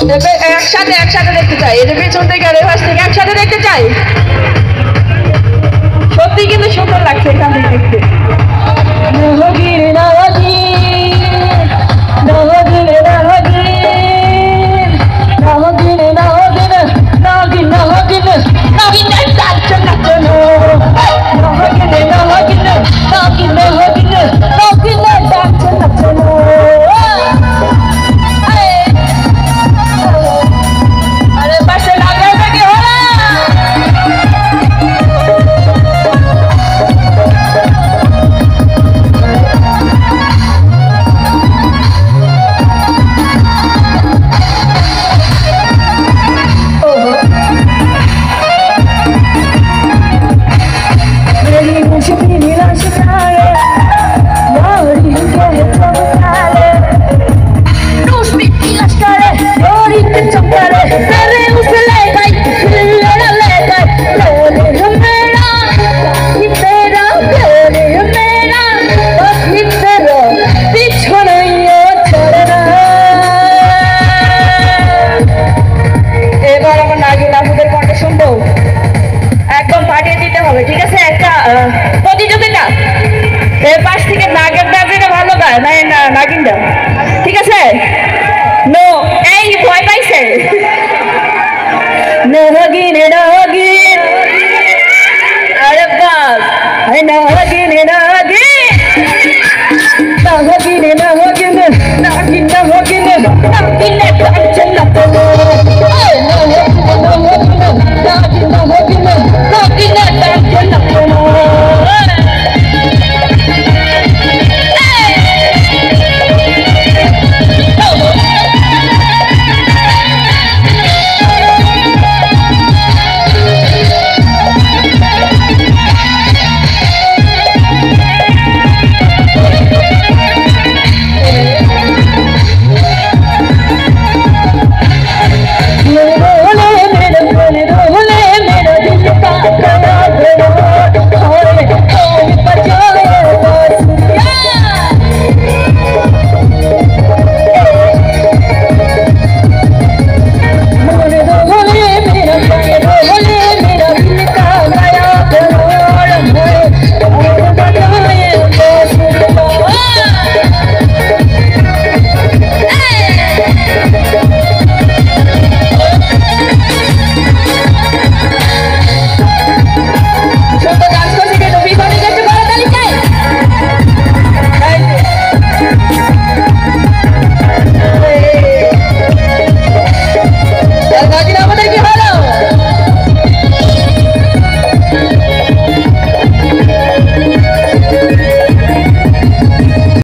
একসাথে একসাথে দেখতে চাই, এই যে পিছন থেকে আর এবার থেকে একসাথে দেখতে চাই। সত্যি কিন্তু সুন্দর লাগছে এখান থেকে দেখতে। একদম পাঠিয়ে দিতে হবে, ঠিক আছে? একটা প্রতিযোগিতা, এর পাশ থেকে নাগের ডাকলে ভালো গায় না নাগিনটা।